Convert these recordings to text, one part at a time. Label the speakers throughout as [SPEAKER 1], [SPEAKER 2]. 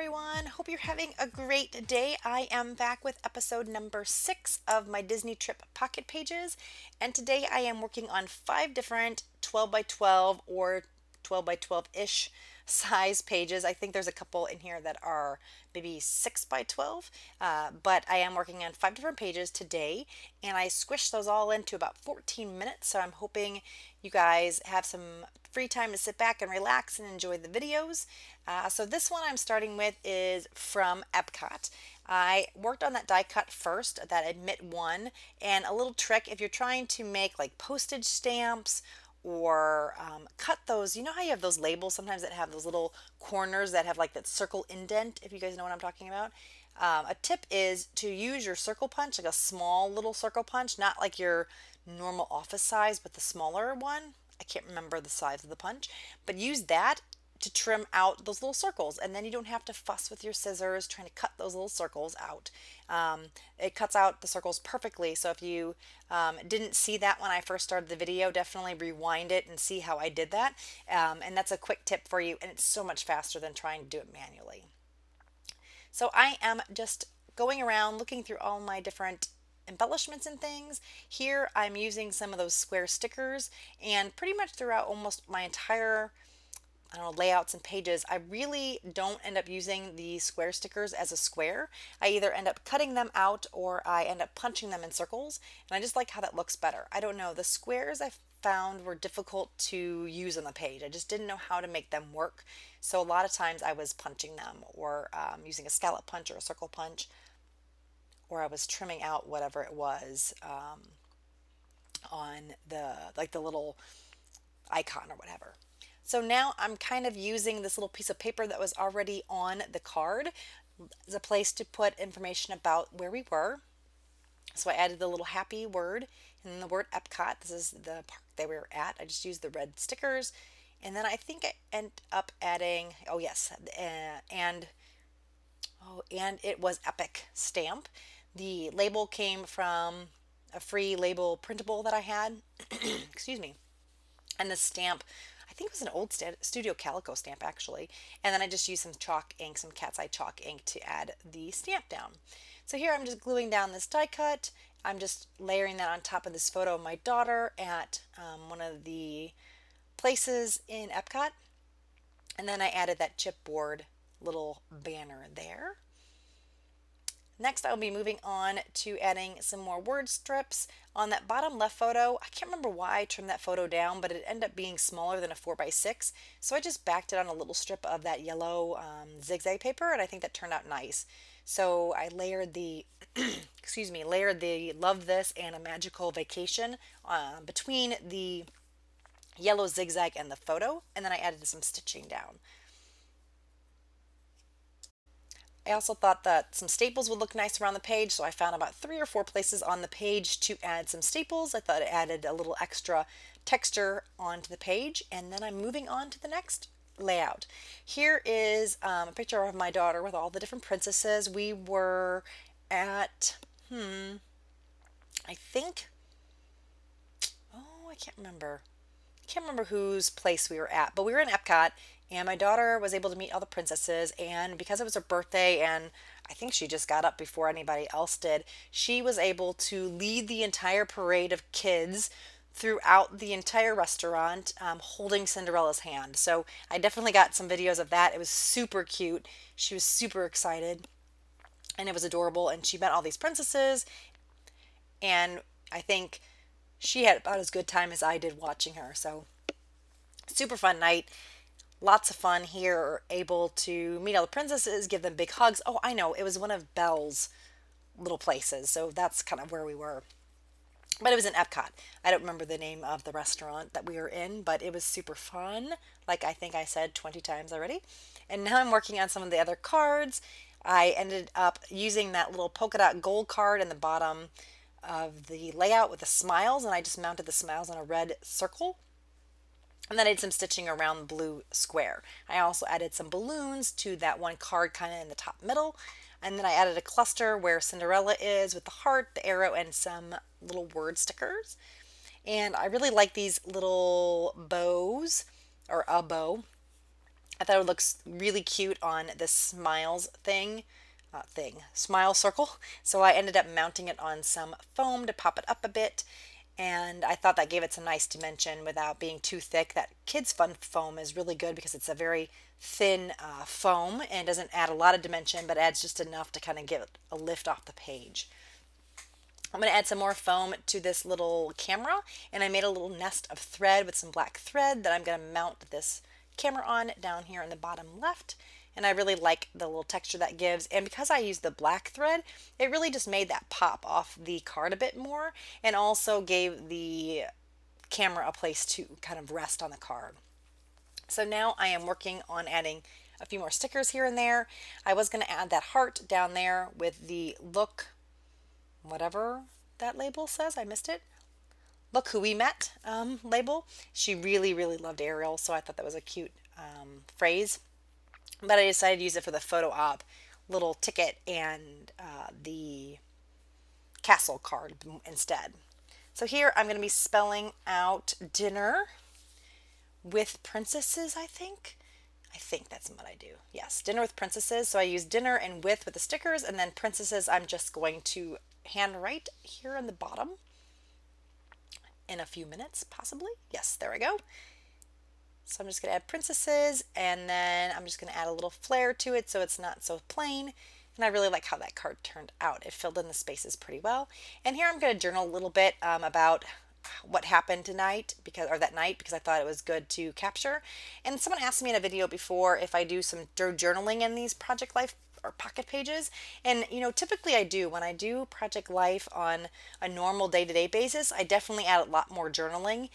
[SPEAKER 1] everyone. Hope you're having a great day. I am back with episode number 6 of my Disney Trip Pocket Pages, and today I am working on 5 different 12 by 12 or 12 by 12-ish size pages. I think there's a couple in here that are maybe 6 by 12, but I am working on 5 different pages today, and I squished those all into about 14 minutes, so I'm hoping you guys have some free time to sit back and relax and enjoy the videos. So this one I'm starting with is from Epcot. I worked on that die cut first, that admit one, and a little trick if you're trying to make like postage stamps or cut those. You know how you have those labels sometimes that have those little corners that have like that circle indent, if you guys know what I'm talking about. A tip is to use your circle punch, like a small little circle punch, not like your normal office size, but the smaller one. I can't remember the size of the punch, but use that to trim out those little circles, and then you don't have to fuss with your scissors trying to cut those little circles out. It cuts out the circles perfectly, so if you didn't see that when I first started the video, definitely rewind it and see how I did that. And that's a quick tip for you, and it's so much faster than trying to do it manually. So I am just going around looking through all my different embellishments and things. Here I'm using some of those square stickers, and pretty much throughout almost my entire I don't know, layouts and pages, I really don't end up using the square stickers as a square. I either end up cutting them out or I end up punching them in circles, and I just like how that looks better. I don't know, the squares I found were difficult to use on the page. I just didn't know how to make them work. So a lot of times I was punching them or using a scallop punch or a circle punch, or I was trimming out whatever it was on the little icon or whatever. So now I'm kind of using this little piece of paper that was already on the card as a place to put information about where we were. So I added the little happy word and then the word Epcot. This is the park that we were at. I just used the red stickers. And then I think I end up adding, oh yes, and it was Epic stamp. The label came from a free label printable that I had. Excuse me. And the stamp, I think it was an old Studio Calico stamp actually. And then I just used some chalk ink, some cat's eye chalk ink to add the stamp down. So here I'm just gluing down this die cut. I'm just layering that on top of this photo of my daughter at one of the places in Epcot. And then I added that chipboard little banner there. Next, I'll be moving on to adding some more word strips. On that bottom left photo, I can't remember why I trimmed that photo down, but it ended up being smaller than a 4x6. So I just backed it on a little strip of that yellow zigzag paper, and I think that turned out nice. So I layered the, layered the Love This and A Magical Vacation between the yellow zigzag and the photo, and then I added some stitching down. I also thought that some staples would look nice around the page, so I found about 3 or 4 places on the page to add some staples. I thought it added a little extra texture onto the page, and then I'm moving on to the next layout. Here is a picture of my daughter with all the different princesses. We were at, I think, oh, I can't remember. Can't remember whose place we were at, but we were in Epcot, and my daughter was able to meet all the princesses, and because it was her birthday and I think she just got up before anybody else did, she was able to lead the entire parade of kids throughout the entire restaurant, holding Cinderella's hand. So I definitely got some videos of that. It was super cute. She was super excited and it was adorable, and she met all these princesses, and I think she had about as good time as I did watching her. So super fun night. Lots of fun here. Able to meet all the princesses, give them big hugs. Oh, I know. It was one of Belle's little places. So that's kind of where we were. But it was in Epcot. I don't remember the name of the restaurant that we were in, but it was super fun. Like I think I said 20 times already. And now I'm working on some of the other cards. I ended up using that little polka dot gold card in the bottom of the layout with the smiles, and I just mounted the smiles on a red circle. And then I did some stitching around the blue square. I also added some balloons to that one card kind of in the top middle. And then I added a cluster where Cinderella is with the heart, the arrow, and some little word stickers. And I really like these little bows, or a bow. I thought it would look really cute on this smiles smile circle. So I ended up mounting it on some foam to pop it up a bit. And I thought that gave it some nice dimension without being too thick. That kids fun foam is really good because it's a very thin foam and doesn't add a lot of dimension, but adds just enough to kind of give it a lift off the page. I'm going to add some more foam to this little camera, and I made a little nest of thread with some black thread that I'm going to mount this camera on down here in the bottom left. And I really like the little texture that gives, and because I used the black thread, it really just made that pop off the card a bit more, and also gave the camera a place to kind of rest on the card. So now I am working on adding a few more stickers here and there. I was going to add that heart down there with the look whatever that label says. I missed it. Look who we met label. She really, really loved Ariel, so I thought that was a cute phrase. But I decided to use it for the photo op little ticket and the castle card instead. So here I'm going to be spelling out dinner with princesses, I think. I think that's what I do. Yes, dinner with princesses. So I use dinner and with the stickers, and then princesses I'm just going to handwrite here in the bottom in a few minutes, possibly. Yes, there we go. So I'm just going to add princesses, and then I'm just going to add a little flair to it so it's not so plain. And I really like how that card turned out. It filled in the spaces pretty well. And here I'm going to journal a little bit about what happened tonight or that night, because I thought it was good to capture. And someone asked me in a video before if I do some journaling in these Project Life or pocket pages. And typically I do. When I do Project Life on a normal day-to-day basis, I definitely add a lot more journaling.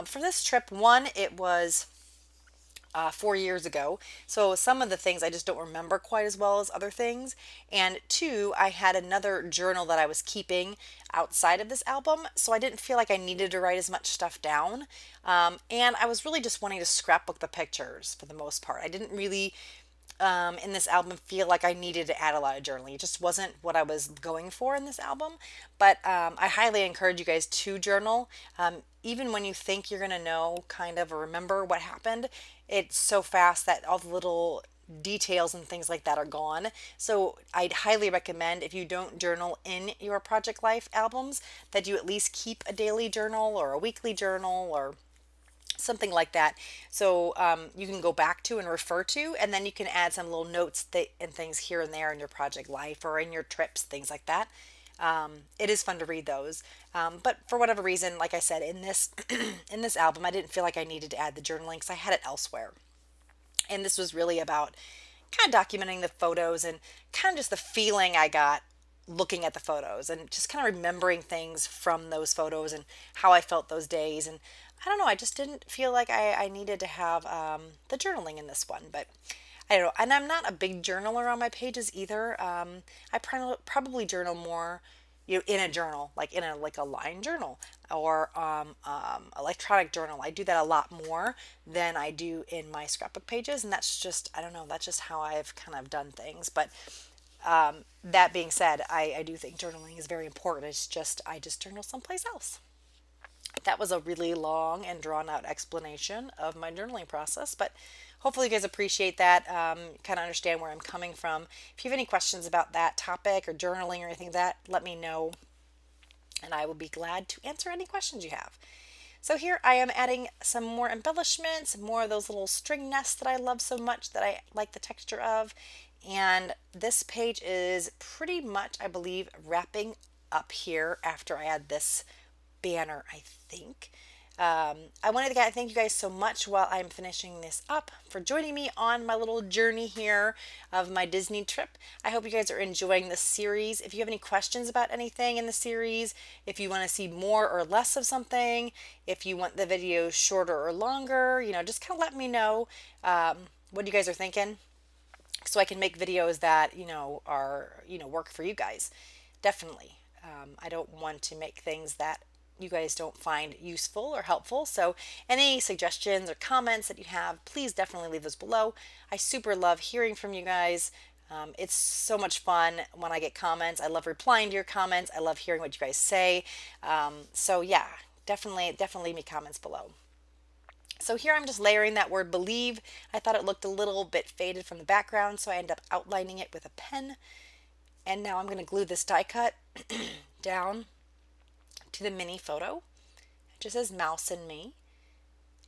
[SPEAKER 1] For this trip, one, it was 4 years ago. So some of the things I just don't remember quite as well as other things. And two, I had another journal that I was keeping outside of this album. So I didn't feel like I needed to write as much stuff down. And I was really just wanting to scrapbook the pictures for the most part. I didn't really in this album feel like I needed to add a lot of journaling. It just wasn't what I was going for in this album. But I highly encourage you guys to journal. Even when you think you're going to know kind of or remember what happened, it's so fast that all the little details and things like that are gone. So I'd highly recommend, if you don't journal in your Project Life albums, that you at least keep a daily journal or a weekly journal or something like that, so you can go back to and refer to, and then you can add some little notes and things here and there in your Project Life or in your trips, things like that. It is fun to read those, but for whatever reason, like I said, in this in this album, I didn't feel like I needed to add the journaling because I had it elsewhere, and this was really about kind of documenting the photos and kind of just the feeling I got looking at the photos and just kind of remembering things from those photos and how I felt those days. And I don't know, I just didn't feel like I needed to have the journaling in this one, but I don't know. And I'm not a big journaler on my pages either. I probably journal more, in a journal, like in a line journal or electronic journal. I do that a lot more than I do in my scrapbook pages, and that's just, I don't know, that's just how I've kind of done things. But that being said, I do think journaling is very important. It's just I just journal someplace else. That was a really long and drawn out explanation of my journaling process, but hopefully you guys appreciate that, kind of understand where I'm coming from. If you have any questions about that topic or journaling or anything like that, let me know, and I will be glad to answer any questions you have. So here I am adding some more embellishments, more of those little string nests that I love so much, that I like the texture of. And this page is pretty much, I believe, wrapping up here after I add this banner, I think. I wanted to thank you guys so much while I'm finishing this up for joining me on my little journey here of my Disney trip. I hope you guys are enjoying this series. If you have any questions about anything in the series, if you want to see more or less of something, if you want the videos shorter or longer, just kind of let me know what you guys are thinking, so I can make videos that are work for you guys. Definitely. I don't want to make things that you guys don't find useful or helpful. So any suggestions or comments that you have, please definitely leave those below. I super love hearing from you guys. It's so much fun when I get comments. I love replying to your comments. I love hearing what you guys say. So yeah, definitely leave me comments below. So here I'm just layering that word believe. I thought it looked a little bit faded from the background, so I ended up outlining it with a pen. And now I'm going to glue this die cut down to the mini photo. It just says mouse and me.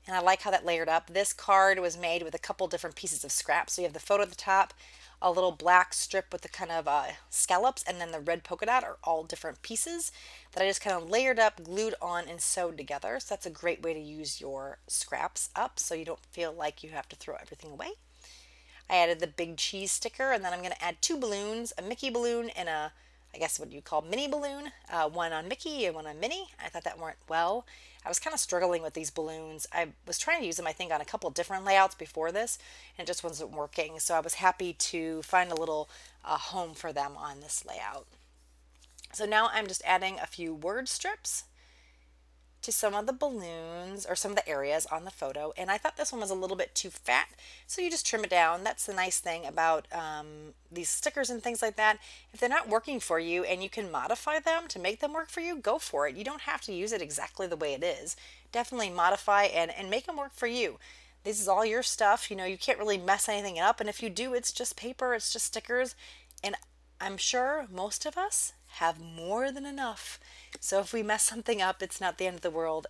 [SPEAKER 1] And I like how that layered up. This card was made with a couple different pieces of scrap. So you have the photo at the top, a little black strip with the kind of scallops, and then the red polka dot are all different pieces that I just kind of layered up, glued on, and sewed together. So that's a great way to use your scraps up so you don't feel like you have to throw everything away. I added the big cheese sticker, and then I'm going to add two balloons, a Mickey balloon and I guess what you call mini balloon, one on Mickey and one on Minnie. I thought that went well. I was kind of struggling with these balloons. I was trying to use them, I think, on a couple different layouts before this, and it just wasn't working. So I was happy to find a little home for them on this layout. So now I'm just adding a few word strips to some of the balloons or some of the areas on the photo, and I thought this one was a little bit too fat, so you just trim it down. That's the nice thing about these stickers and things like that. If they're not working for you and you can modify them to make them work for you, go for it. You don't have to use it exactly the way it is. Definitely modify and make them work for you. This is all your stuff. You know, you can't really mess anything up, and if you do, it's just paper, it's just stickers, and I'm sure most of us have more than enough. So if we mess something up, it's not the end of the world.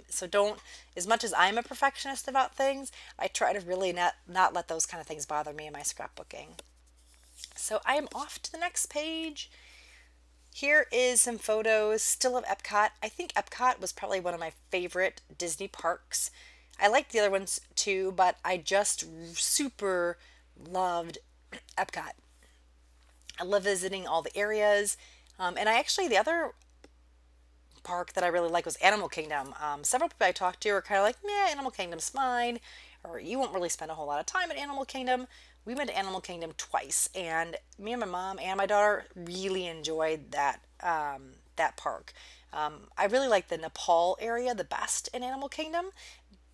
[SPEAKER 1] So don't, as much as I'm a perfectionist about things, I try to really not let those kind of things bother me in my scrapbooking. So I am off to the next page. Here is some photos still of Epcot. I think Epcot was probably one of my favorite Disney parks. I liked the other ones too, but I just super loved Epcot. I love visiting all the areas. And I actually, the other park that I really like was Animal Kingdom. Several people I talked to are kind of like, yeah, Animal Kingdom's fine, or you won't really spend a whole lot of time at Animal Kingdom. We went to Animal Kingdom twice, and me and my mom and my daughter really enjoyed that park. I really like the Nepal area the best in Animal Kingdom.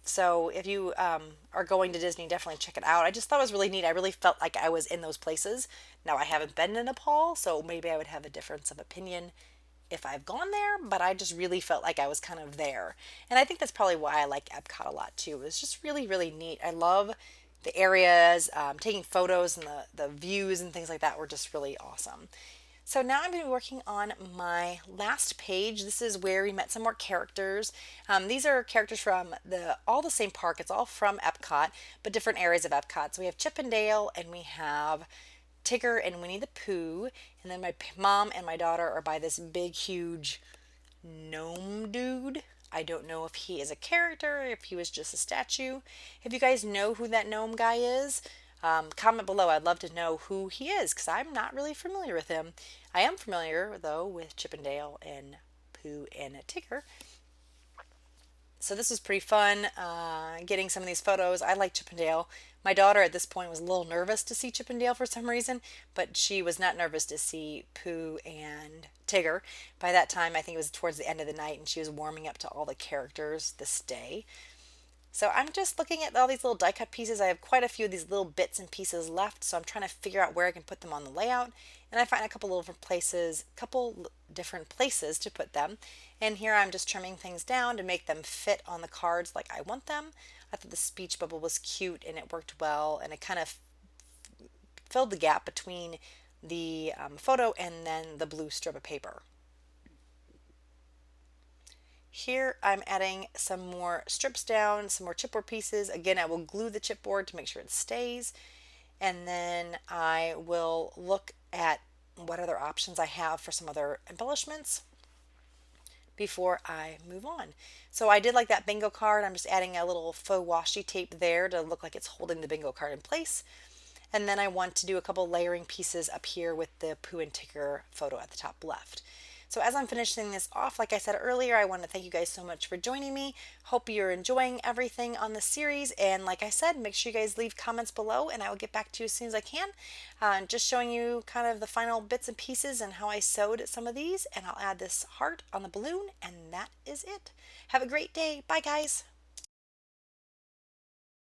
[SPEAKER 1] So if you are going to Disney, definitely check it out. I just thought it was really neat. I really felt like I was in those places. Now I haven't been to Nepal, so maybe I would have a difference of opinion if I've gone there, but I just really felt like I was kind of there. And I think that's probably why I like Epcot a lot too. It's just really, really neat. I love the areas, taking photos, and the views and things like that were just really awesome. So now I'm going to be working on my last page. This is where we met some more characters. These are characters from all the same park. It's all from Epcot, but different areas of Epcot. So we have Chip and Dale, and we have Tigger and Winnie the Pooh. And then my mom and my daughter are by this big, huge gnome dude. I don't know if he is a character, if he was just a statue. If you guys know who that gnome guy is, comment below. I'd love to know who he is because I'm not really familiar with him. I am familiar, though, with Chip and Dale and Pooh and Tigger. So this was pretty fun getting some of these photos. I like Chip and Dale. My daughter at this point was a little nervous to see Chip and Dale for some reason, but she was not nervous to see Pooh and Tigger. By that time, I think it was towards the end of the night, and she was warming up to all the characters this day. So I'm just looking at all these little die cut pieces. I have quite a few of these little bits and pieces left, so I'm trying to figure out where I can put them on the layout. And I find a couple different places to put them. And here I'm just trimming things down to make them fit on the cards like I want them. I thought the speech bubble was cute and it worked well, and it kind of filled the gap between the photo and then the blue strip of paper. Here I'm adding some more strips down, some more chipboard pieces. Again, I will glue the chipboard to make sure it stays. And then I will look at what other options I have for some other embellishments before I move on. So I did like that bingo card. I'm just adding a little faux washi tape there to look like it's holding the bingo card in place. And then I want to do a couple layering pieces up here with the Pooh and Tigger photo at the top left. So as I'm finishing this off, like I said earlier, I want to thank you guys so much for joining me. Hope you're enjoying everything on the series. And like I said, make sure you guys leave comments below and I will get back to you as soon as I can. Just showing you kind of the final bits and pieces and how I sewed some of these. And I'll add this heart on the balloon, and that is it. Have a great day. Bye, guys.